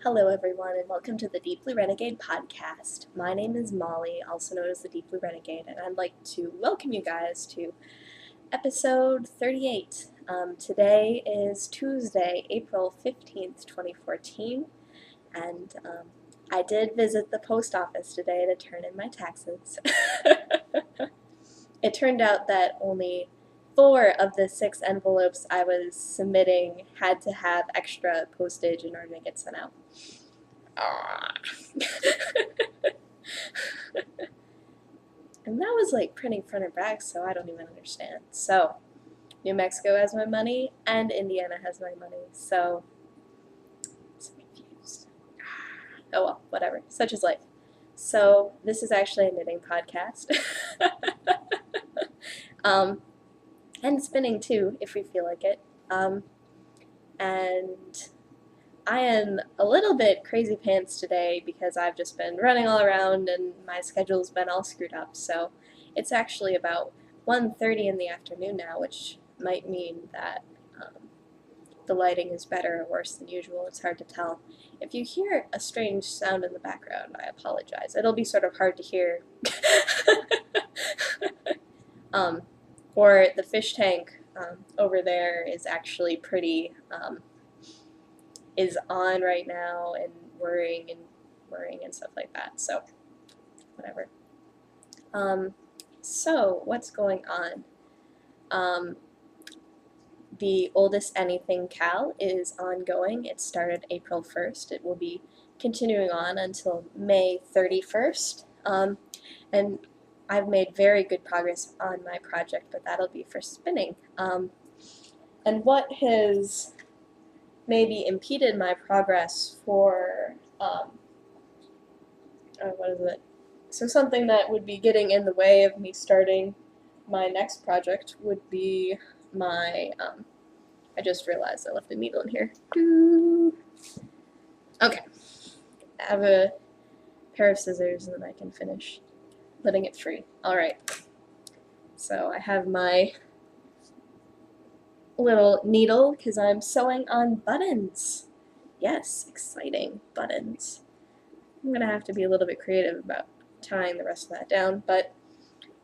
Hello everyone and welcome to the Deep Blue Renegade podcast. My name is Molly, also known as the Deep Blue Renegade, and I'd like to welcome you guys to episode 38. Today is Tuesday, April 15th, 2014, and I did visit the post office today to turn in my taxes. It turned out that only 4 of the 6 envelopes I was submitting had to have extra postage in order to get sent out. And that was like printing front and back, so I don't even understand. So, New Mexico has my money, and Indiana has my money, so I'm confused. Oh well, whatever. Such is life. So, this is actually a knitting podcast. And spinning too, if we feel like it. And I am a little bit crazy pants today because I've just been running all around and my schedule's been all screwed up. So it's actually about 1:30 in the afternoon now, which might mean that the lighting is better or worse than usual. It's hard to tell. If you hear a strange sound in the background, I apologize. It'll be sort of hard to hear. Or the fish tank over there is actually pretty is on right now and worrying and stuff like that. So whatever. So what's going on? The Oldest Anything Cal is ongoing. It started April 1st. It will be continuing on until May 31st. And I've made very good progress on my project, but that'll be for spinning. And what has maybe impeded my progress for, what is it? So something that would be getting in the way of me starting my next project would be my, I just realized I left a needle in here. Okay. I have a pair of scissors and then I can finish letting it free. Alright. So I have my little needle because I'm sewing on buttons. Yes, exciting buttons. I'm going to have to be a little bit creative about tying the rest of that down, but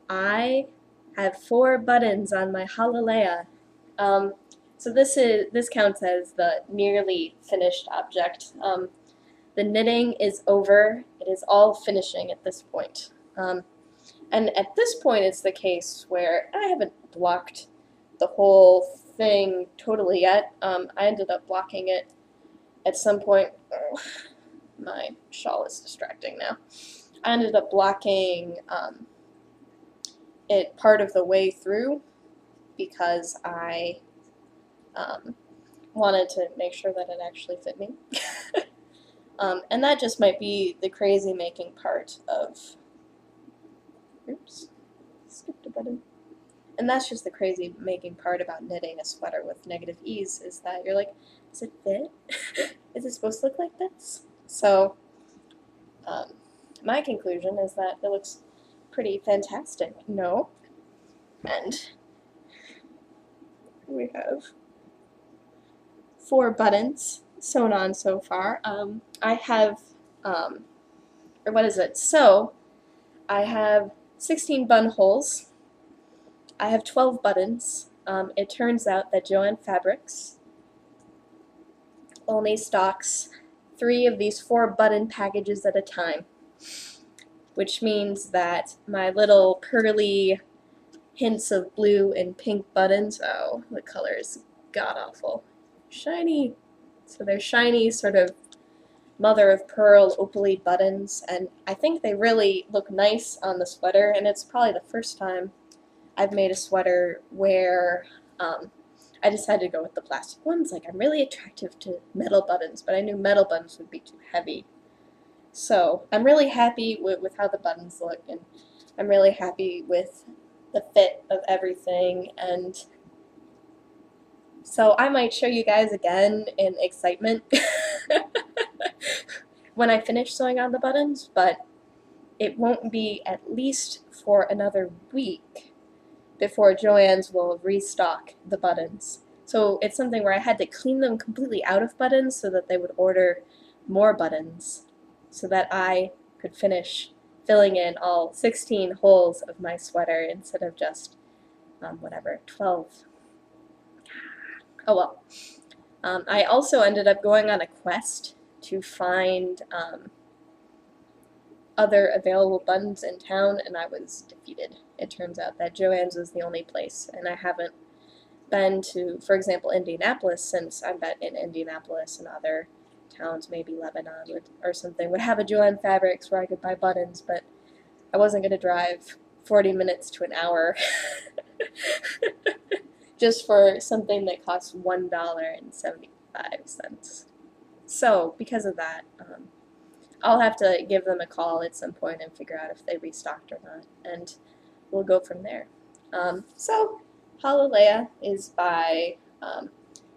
I have 4 buttons on my Halalea. So this counts as the nearly finished object. The knitting is over. It is all finishing at this point. And at this point it's the case where I haven't blocked the whole thing totally yet. I ended up blocking it at some point. Oh, my shawl is distracting now. I ended up blocking it part of the way through because I wanted to make sure that it actually fit me. And that just might be the crazy making part of, oops, skipped a button. And that's just the crazy making part about knitting a sweater with negative ease, is that you're like, does it fit? Is it supposed to look like this? So, my conclusion is that it looks pretty fantastic. No. And we have 4 buttons sewn on so far. I have, or what is it? So, I have 16 buttonholes. I have 12 buttons. It turns out that Joann Fabrics only stocks 3 of these 4 button packages at a time, which means that my little pearly hints of blue and pink buttons, oh, the color is god-awful. Shiny. So they're shiny, sort of mother of pearl opaly buttons, and I think they really look nice on the sweater, and it's probably the first time I've made a sweater where I decided to go with the plastic ones. Like, I'm really attractive to metal buttons, but I knew metal buttons would be too heavy. So I'm really happy with how the buttons look, and I'm really happy with the fit of everything, and so I might show you guys again in excitement when I finish sewing on the buttons, but it won't be at least for another week before Joann's will restock the buttons. So it's something where I had to clean them completely out of buttons so that they would order more buttons so that I could finish filling in all 16 holes of my sweater instead of just, whatever, 12. Oh well. I also ended up going on a quest to find other available buttons in town, and I was defeated. It turns out that Joann's was the only place, and I haven't been to, for example, Indianapolis since I bet in Indianapolis and other towns, maybe Lebanon or something, would have a Joann Fabrics where I could buy buttons, but I wasn't going to drive 40 minutes to an hour just for something that costs $1.75. So, because of that, I'll have to give them a call at some point and figure out if they restocked or not, and we'll go from there. So, Hallelujah is by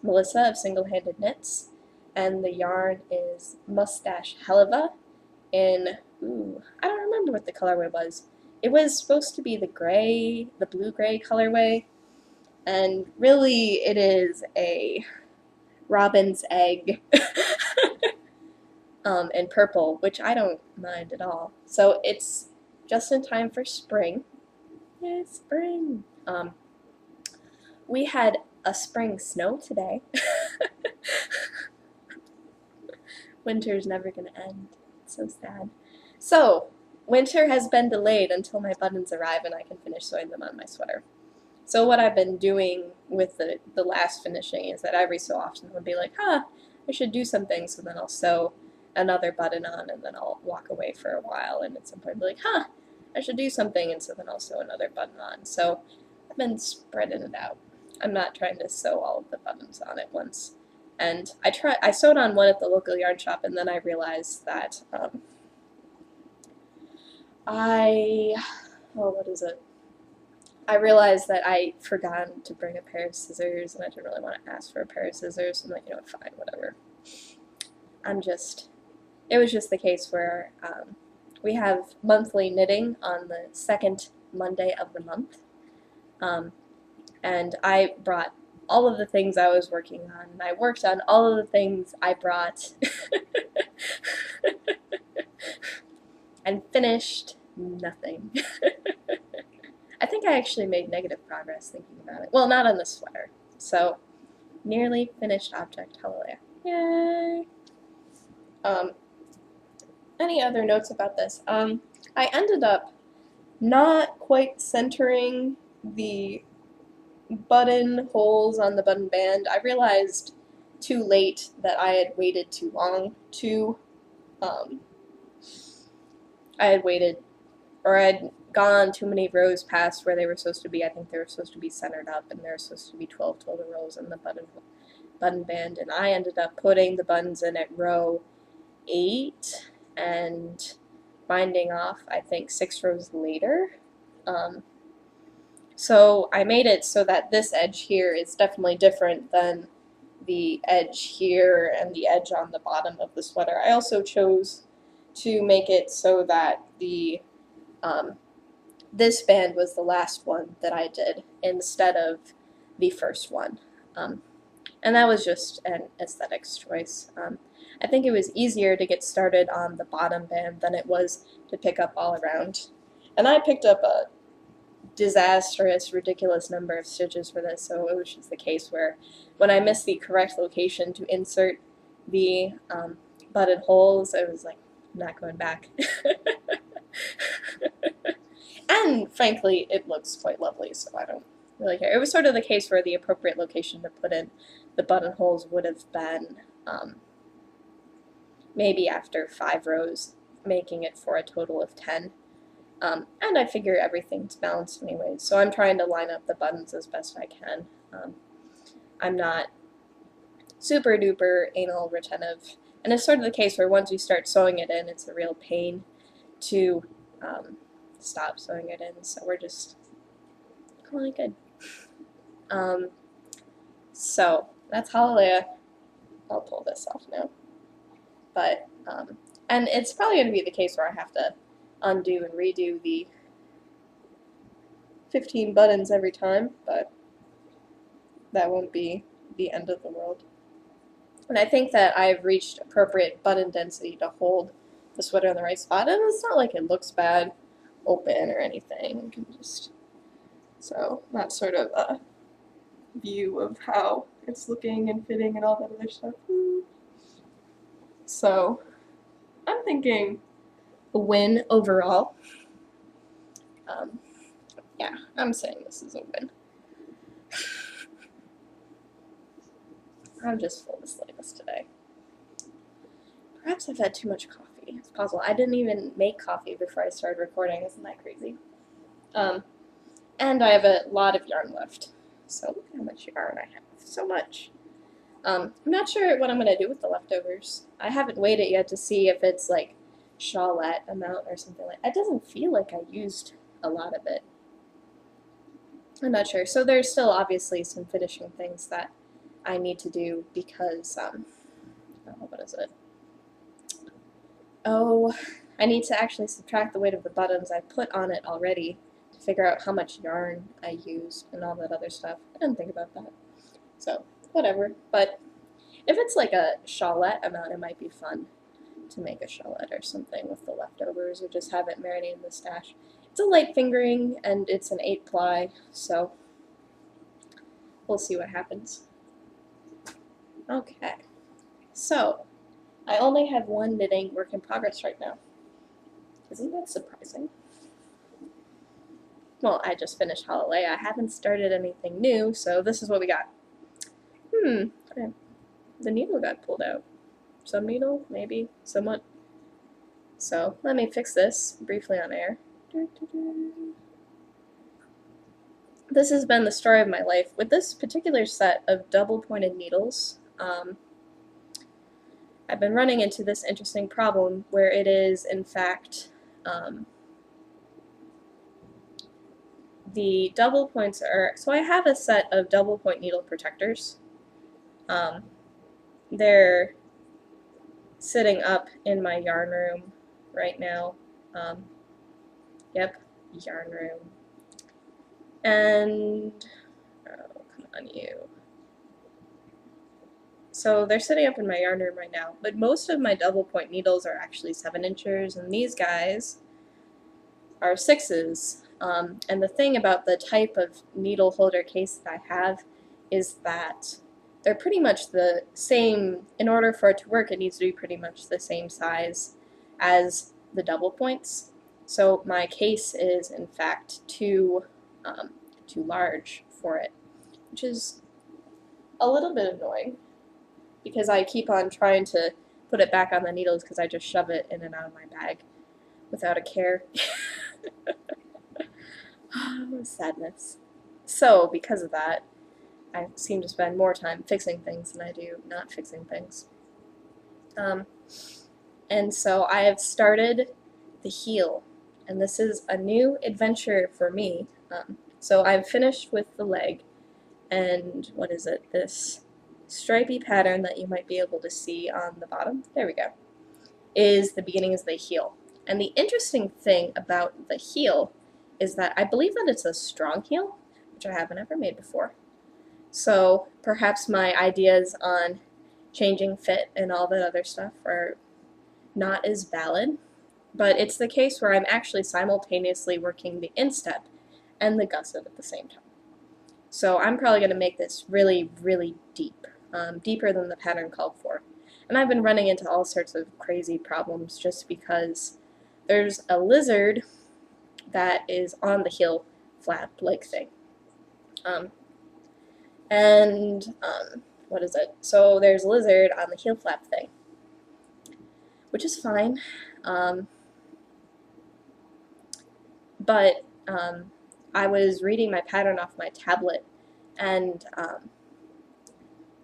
Melissa of Single Handed Knits, and the yarn is Mustache Helva in, I don't remember what the colorway was. It was supposed to be the blue-gray colorway, and really it is a robin's egg in purple, which I don't mind at all. So it's just in time for spring. Yay, spring! We had a spring snow today. Winter's never gonna end. It's so sad. So, winter has been delayed until my buttons arrive and I can finish sewing them on my sweater. So what I've been doing with the last finishing is that every so often I'll be like, I should do something, so then I'll sew another button on, and then I'll walk away for a while, and at some point I'll be like, I should do something, and so then I'll sew another button on. So I've been spreading it out. I'm not trying to sew all of the buttons on at once. And I sewed on one at the local yarn shop, and then I realized that I realized that I forgot to bring a pair of scissors, and I didn't really want to ask for a pair of scissors, so I'm like, you know what, fine, whatever. It was just the case where we have monthly knitting on the second Monday of the month, and I brought all of the things I was working on, and I worked on all of the things I brought, and finished nothing. I think I actually made negative progress thinking about it. Well, not on the sweater. So, nearly finished object. Hallelujah. Yay! Any other notes about this? I ended up not quite centering the button holes on the button band. I realized too late that I had waited too long to, I'd gone too many rows past where they were supposed to be. I think they were supposed to be centered up, and there were supposed to be 12 total rows in the button band, and I ended up putting the buttons in at row 8 and binding off, I think, 6 rows later. So I made it so that this edge here is definitely different than the edge here and the edge on the bottom of the sweater. I also chose to make it so that the this band was the last one that I did instead of the first one. And that was just an aesthetics choice. I think it was easier to get started on the bottom band than it was to pick up all around. And I picked up a disastrous, ridiculous number of stitches for this, so it was just the case where when I missed the correct location to insert the button holes, I was like, not going back. And frankly, it looks quite lovely, so I don't really care. It was sort of the case where the appropriate location to put in the buttonholes would have been maybe after 5 rows, making it for a total of 10. And I figure everything's balanced anyway, so I'm trying to line up the buttons as best I can. I'm not super duper anal retentive, and it's sort of the case where once you start sewing it in, it's a real pain to stop sewing it in, so we're just calling it good. So that's Hallelujah. I'll pull this off now. But, and it's probably going to be the case where I have to undo and redo the 15 buttons every time, but that won't be the end of the world. And I think that I've reached appropriate button density to hold the sweater in the right spot, and it's not like it looks bad open or anything. You can just, so that's sort of a view of how it's looking and fitting and all that other stuff. So I'm thinking a win overall. Yeah, I'm saying this is a win. I'm just full of silliness today. Perhaps I've had too much coffee. It's possible. I didn't even make coffee before I started recording. Isn't that crazy? And I have a lot of yarn left. So look how much yarn I have. So much. I'm not sure what I'm going to do with the leftovers. I haven't weighed it yet to see if it's like shawlette amount or something like that. It doesn't feel like I used a lot of it. I'm not sure. So there's still obviously some finishing things that I need to do because, what is it? Oh, I need to actually subtract the weight of the buttons I put on it already to figure out how much yarn I used and all that other stuff. I didn't think about that. So, whatever. But if it's like a shawlette amount, it might be fun to make a shawlette or something with the leftovers or just have it marinate in the stash. It's a light fingering and it's an 8-ply, so we'll see what happens. Okay, so I only have one knitting work in progress right now. Isn't that surprising? Well, I just finished Holiday. I haven't started anything new, so this is what we got. Okay. The needle got pulled out. Some needle, maybe, somewhat. So, let me fix this briefly on air. This has been the story of my life. With this particular set of double-pointed needles, I've been running into this interesting problem where it is, in fact, the double points are, so I have a set of double point needle protectors. They're sitting up in my yarn room right now. Yep, yarn room. And, oh, come on you. So they're sitting up in my yarn room right now, but most of my double point needles are actually 7-inchers, and these guys are 6s. And the thing about the type of needle holder case that I have is that they're pretty much the same. In order for it to work, it needs to be pretty much the same size as the double points. So my case is, in fact, too large for it, which is a little bit annoying, because I keep on trying to put it back on the needles because I just shove it in and out of my bag without a care. Sadness. So, because of that, I seem to spend more time fixing things than I do not fixing things. And so I have started the heel, and this is a new adventure for me. So I've finished with the leg, and what is it? This stripy pattern that you might be able to see on the bottom, there we go, is the beginning of the heel. And the interesting thing about the heel is that I believe that it's a strong heel, which I haven't ever made before. So perhaps my ideas on changing fit and all that other stuff are not as valid, but it's the case where I'm actually simultaneously working the instep and the gusset at the same time. So I'm probably going to make this really, really deep, deeper than the pattern called for. And I've been running into all sorts of crazy problems just because there's a lizard that is on the heel flap-like thing. What is it? So there's a lizard on the heel flap thing, which is fine. But I was reading my pattern off my tablet, and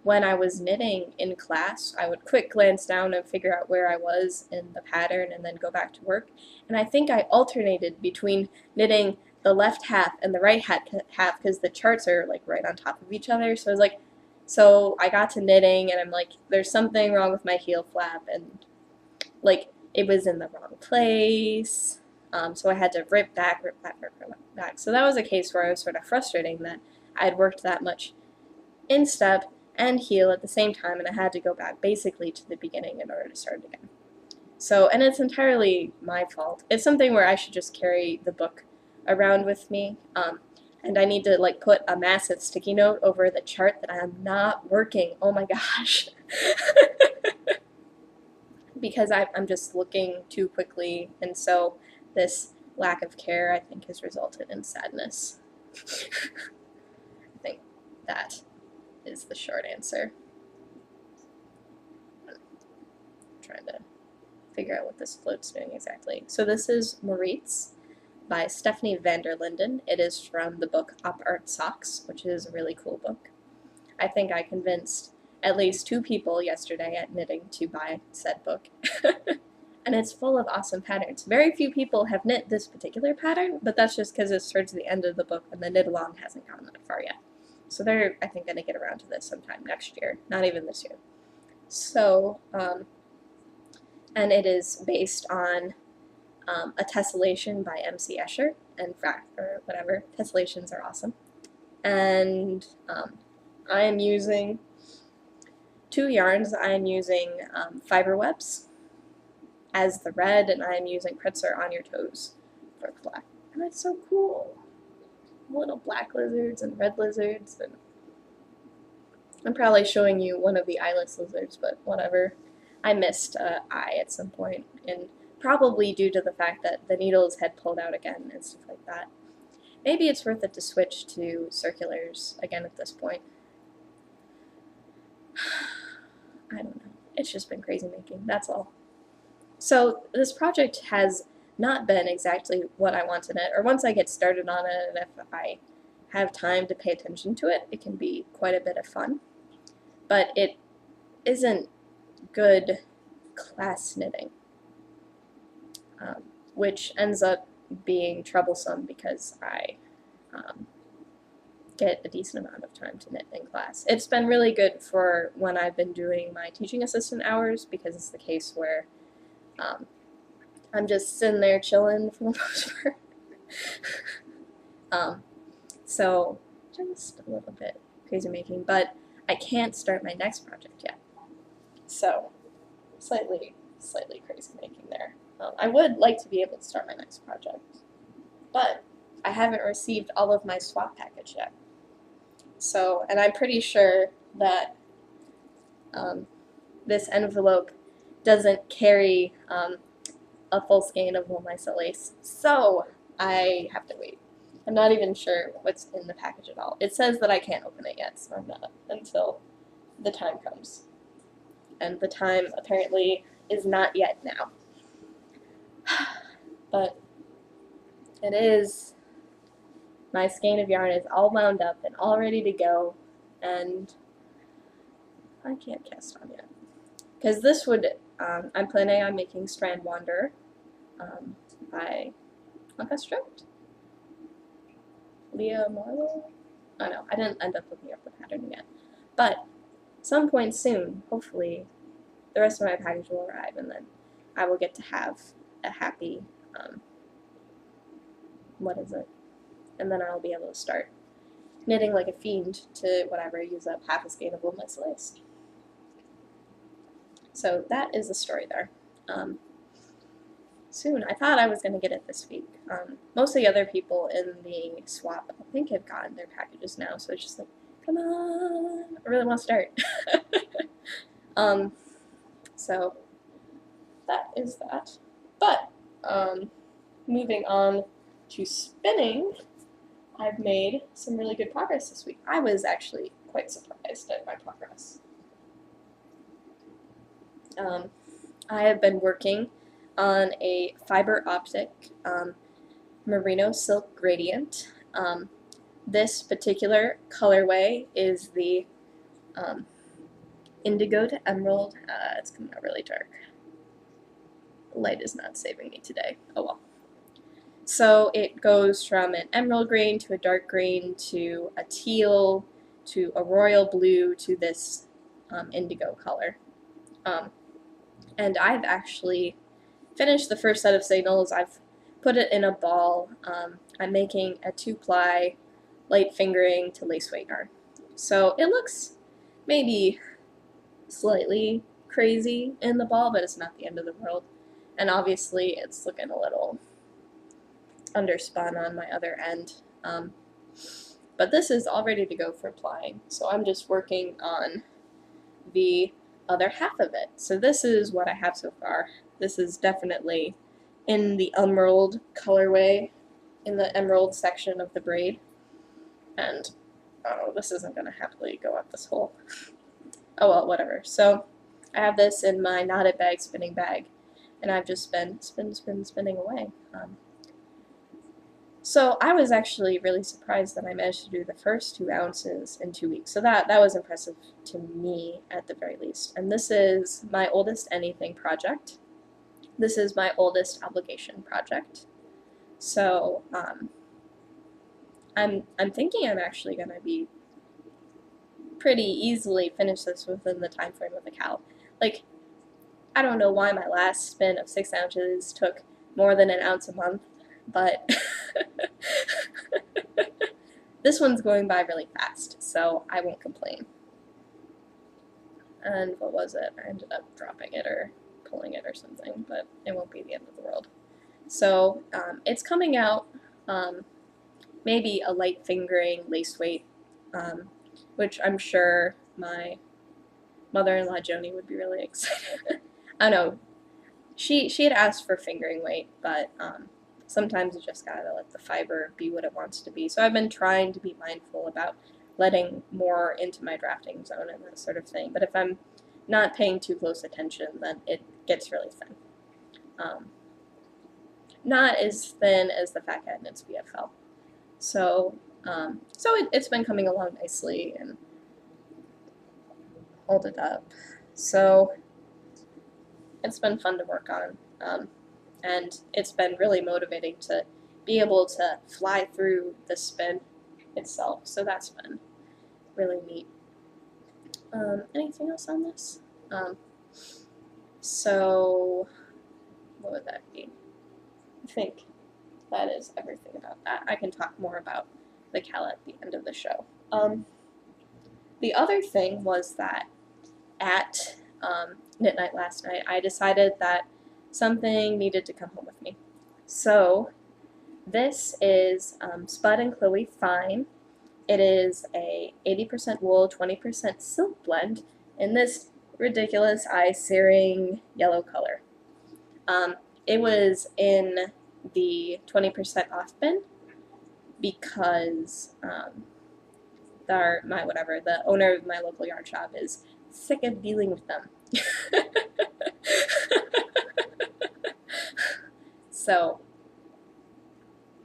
when I was knitting in class, I would quick glance down and figure out where I was in the pattern and then go back to work. And I think I alternated between knitting the left half and the right half because the charts are like right on top of each other. So I was like, so I got to knitting and I'm like, there's something wrong with my heel flap, and like it was in the wrong place. So I had to rip back. So that was a case where I was sort of frustrating that I had worked that much instep and heal at the same time, and I had to go back basically to the beginning in order to start again. So, and it's entirely my fault. It's something where I should just carry the book around with me, and I need to like put a massive sticky note over the chart that I am not working. Oh my gosh. Because I'm just looking too quickly, and so this lack of care, I think, has resulted in sadness. I think that is the short answer. I'm trying to figure out what this float's doing exactly. So this is Moritz by Stephanie van der Linden. It is from the book Op Art Socks, which is a really cool book. I think I convinced at least 2 people yesterday at knitting to buy said book. And it's full of awesome patterns. Very few people have knit this particular pattern, but that's just because it's towards the end of the book and the knit along hasn't gone that far yet. So they're, I think, going to get around to this sometime next year, not even this year. So, and it is based on a tessellation by M.C. Escher, and or whatever. Tessellations are awesome. And I am using 2 yarns. I am using fiber webs as the red, and I am using Kretzer on your toes for the black. And that's so cool. Little black lizards and red lizards, and I'm probably showing you one of the eyeless lizards, but whatever. I missed an eye at some point, and probably due to the fact that the needles had pulled out again and stuff like that. Maybe it's worth it to switch to circulars again at this point. I don't know. It's just been crazy making, that's all. So this project has not been exactly what I wanted it, or once I get started on it, and if I have time to pay attention to it, it can be quite a bit of fun. But it isn't good class knitting, which ends up being troublesome because I get a decent amount of time to knit in class. It's been really good for when I've been doing my teaching assistant hours, because it's the case where I'm just sitting there chilling for the most part. So just a little bit crazy making, but I can't start my next project yet. So slightly crazy making there. I would like to be able to start my next project, but I haven't received all of my swap package yet. So, and I'm pretty sure that this envelope doesn't carry a full skein of wool mycel lace, so I have to wait. I'm not even sure what's in the package at all. It says that I can't open it yet, so I'm not until the time comes. And the time apparently is not yet now. But it is. My skein of yarn is all wound up and all ready to go, and I can't cast on yet. Because this would, I'm planning on making Strand Wanderer by Stroked? Leah Marlowe? Oh no, I didn't end up looking up the pattern yet. But some point soon, hopefully, the rest of my package will arrive, and then I will get to have a happy, what is it? And then I'll be able to start knitting like a fiend to whatever, use up half a skein of wool mycel lace. So that is the story there. Soon. I thought I was going to get it this week. Most of the other people in the swap, I think, have gotten their packages now, so it's just like, come on, I really want to start. So that is that. But moving on to spinning, I've made some really good progress this week. I was actually quite surprised at my progress. I have been working on a fiber optic merino silk gradient. This particular colorway is the indigo to emerald. It's coming out really dark. The light is not saving me today. Oh well. So it goes from an emerald green to a dark green to a teal to a royal blue to this indigo color. And I've actually finished the first set of signals. I've put it in a ball. I'm making a 2-ply light fingering to lace weight yarn. So it looks maybe slightly crazy in the ball, but it's not the end of the world. And obviously it's looking a little underspun on my other end. But this is all ready to go for applying, so I'm just working on the other half of it. So this is what I have so far. This is definitely in the emerald colorway, in the emerald section of the braid. And, oh, this isn't going to happily go up this hole. Oh well, whatever. So I have this in my knotted bag spinning bag, and I've just been spinning away. So I was actually really surprised that I managed to do the first 2 ounces in 2 weeks. So that was impressive to me at the very least. And this is my oldest anything project. This is my oldest obligation project. So I'm thinking I'm actually going to be pretty easily finish this within the time frame of a cow. Like, I don't know why my last spin of 6 ounces took more than an ounce a month, but this one's going by really fast, so I won't complain. And what was it? I ended up dropping it or pulling it or something, but it won't be the end of the world. So it's coming out maybe a light fingering lace weight, which I'm sure my mother-in-law Joni would be really excited. I know she had asked for fingering weight, but sometimes you just gotta let the fiber be what it wants to be. So I've been trying to be mindful about letting more into my drafting zone and that sort of thing. But if I'm not paying too close attention, then it gets really thin. Not as thin as the Fat Cat Knits BFL. So, it's been coming along nicely and hold it up. So it's been fun to work on. And it's been really motivating to be able to fly through the spin itself. So that's been really neat. Anything else on this? So what would that be? I think that is everything about that. I can talk more about the cowl at the end of the show. The other thing was that at knit night last night, I decided that something needed to come home with me. So this is Spud and Chloe Fine. It is a 80% wool, 20% silk blend in this ridiculous eye-searing yellow color. It was in the 20% off bin because the owner of my local yarn shop is sick of dealing with them. So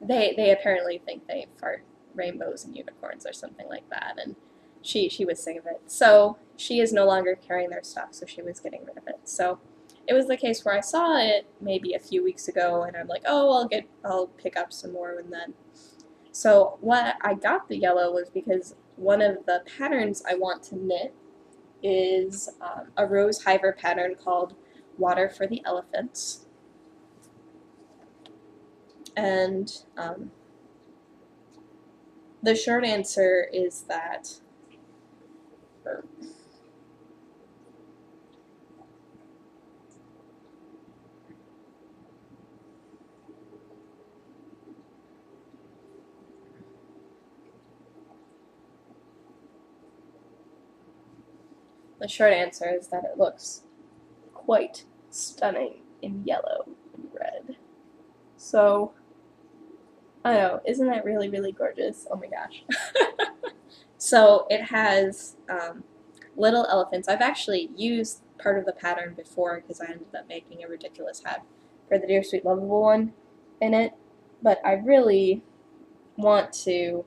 they apparently think they fart rainbows and unicorns or something like that, and she was sick of it. So she is no longer carrying their stuff, so she was getting rid of it. So it was the case where I saw it maybe a few weeks ago, and I'm like, oh, I'll pick up some more and then. So what I got the yellow was because one of the patterns I want to knit is a Rose Hiver pattern called Water for the Elephants. And the short answer is that it looks quite stunning in yellow and red. So, I don't know, isn't that really, really gorgeous? Oh my gosh. So it has little elephants. I've actually used part of the pattern before because I ended up making a ridiculous hat for the Dear Sweet Lovable one in it, but I really want to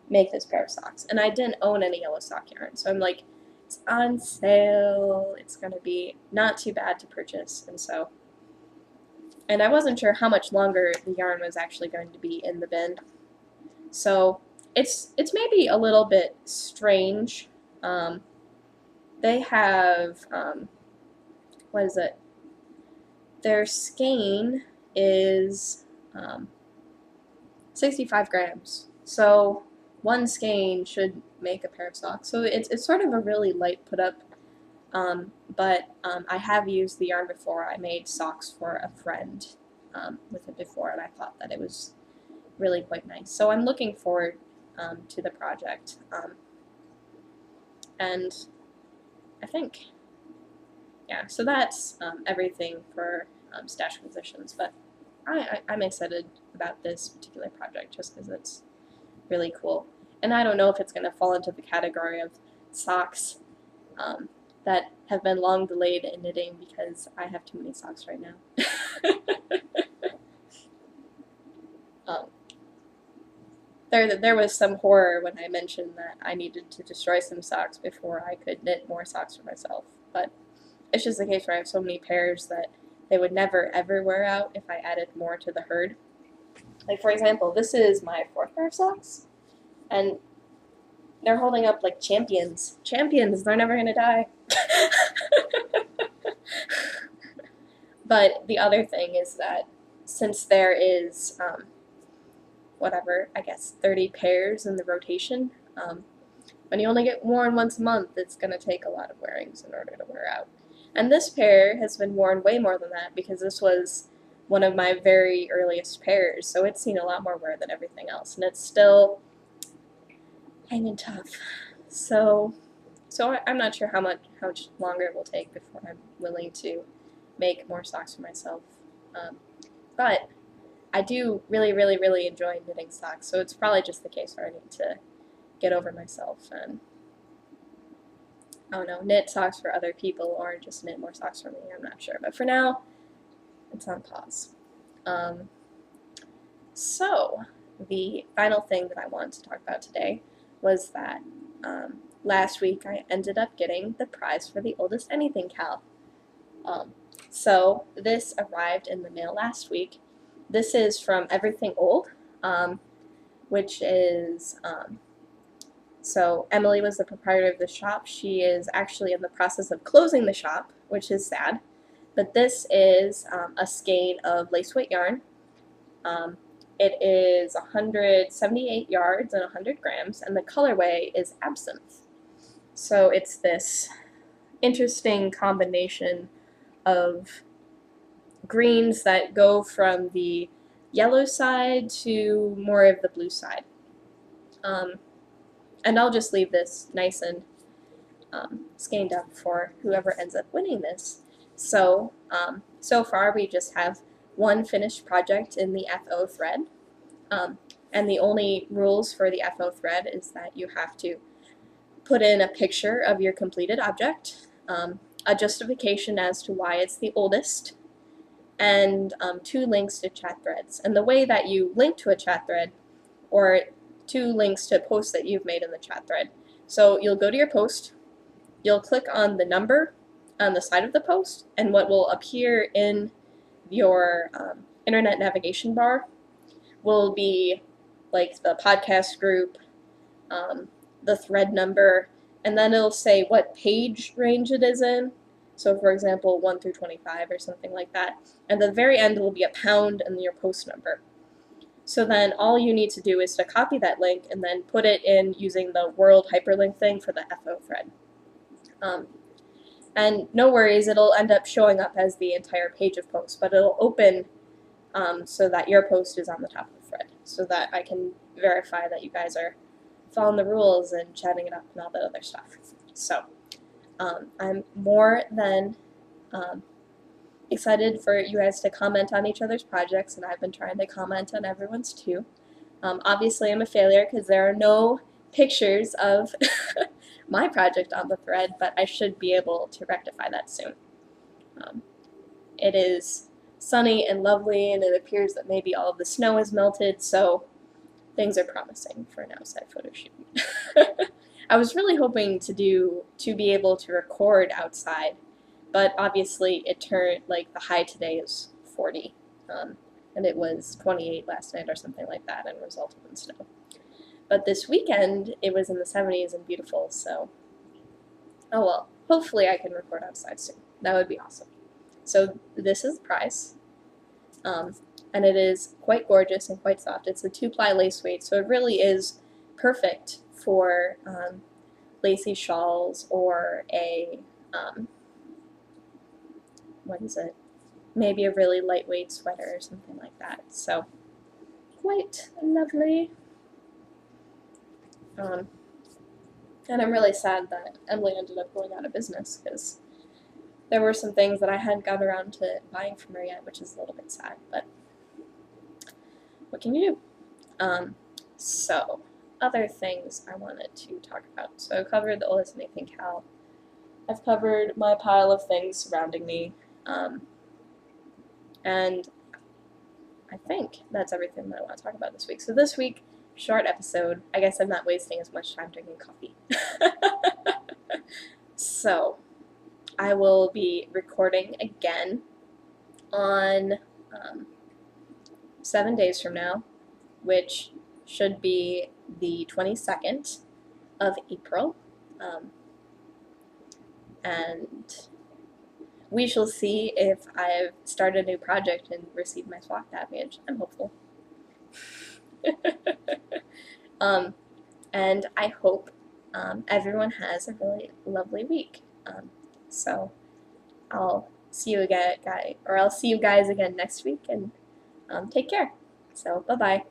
make this pair of socks. And I didn't own any yellow sock yarn, so I'm like, it's on sale, it's going to be not too bad to purchase, and I wasn't sure how much longer the yarn was actually going to be in the bin. So it's maybe a little bit strange. They have, what is it? Their skein is 65 grams. So one skein should make a pair of socks. So it's sort of a really light put up, but I have used the yarn before. I made socks for a friend with it before, and I thought that it was really quite nice. So I'm looking forward to the project, and I think, yeah, so that's everything for stash positions, but I'm excited about this particular project just because it's really cool. And I don't know if it's going to fall into the category of socks that have been long delayed in knitting because I have too many socks right now. There was some horror when I mentioned that I needed to destroy some socks before I could knit more socks for myself, but it's just the case where I have so many pairs that they would never ever wear out if I added more to the herd. Like, for example, this is my 4th pair of socks, and they're holding up like champions. Champions, they're never gonna die. But the other thing is that since there is, whatever, I guess 30 pairs in the rotation, when you only get worn once a month, it's gonna take a lot of wearings in order to wear out. And this pair has been worn way more than that because this was one of my very earliest pairs, so it's seen a lot more wear than everything else, and it's still hanging tough. So I'm not sure how much longer it will take before I'm willing to make more socks for myself. But I do really, really, really enjoy knitting socks, so it's probably just the case where I need to get over myself and, I don't know, knit socks for other people or just knit more socks for me. I'm not sure. But for now, it's on pause. So the final thing that I wanted to talk about today was that last week I ended up getting the prize for the Oldest Anything Cal. So this arrived in the mail last week. This is from Everything Old, which is, so Emily was the proprietor of the shop. She is actually in the process of closing the shop, which is sad. But this is a skein of lace weight yarn. It is 178 yards and 100 grams, and the colorway is Absinthe. So it's this interesting combination of greens that go from the yellow side to more of the blue side. And I'll just leave this nice and skeined up for whoever ends up winning this. So, so far we just have one finished project in the FO thread, and the only rules for the FO thread is that you have to put in a picture of your completed object, a justification as to why it's the oldest, and 2 links to chat threads. And the way that you link to a chat thread, or 2 links to posts that you've made in the chat thread. So you'll go to your post, you'll click on the number on the side of the post, and what will appear in your internet navigation bar will be like the podcast group, the thread number, and then it'll say what page range it is in. So for example, 1 through 25 or something like that. And at the very end will be a pound and your post number. So then all you need to do is to copy that link and then put it in using the world hyperlink thing for the FO thread. And no worries, it'll end up showing up as the entire page of posts, but it'll open so that your post is on the top of the thread, so that I can verify that you guys are following the rules and chatting it up and all that other stuff. So I'm more than excited for you guys to comment on each other's projects, and I've been trying to comment on everyone's too. Obviously I'm a failure because there are no pictures of my project on the thread, but I should be able to rectify that soon. It is sunny and lovely, and it appears that maybe all of the snow has melted, so things are promising for an outside photo shoot. I was really hoping to be able to record outside, but obviously it turned, like, the high today is 40, and it was 28 last night or something like that, and resulted in snow. But this weekend it was in the 70s and beautiful, so oh well, hopefully I can record outside soon. That would be awesome. So this is the prize, and it is quite gorgeous and quite soft. It's a 2-ply lace weight, so it really is perfect for lacy shawls or a, what is it? Maybe a really lightweight sweater or something like that. So quite lovely. And I'm really sad that Emily ended up going out of business because there were some things that I hadn't gotten around to buying from her yet, which is a little bit sad, but what can you do? So, other things I wanted to talk about. So I covered the oldest Nathan Cal. I've covered my pile of things surrounding me, and I think that's everything that I want to talk about this week. So this week, short episode. I guess I'm not wasting as much time drinking coffee. So, I will be recording again on 7 days from now, which should be the 22nd of April. And we shall see if I've started a new project and received my SWAT package. I'm hopeful. And I hope everyone has a really lovely week. So I'll see you again, I'll see you guys again next week, and take care. So bye-bye.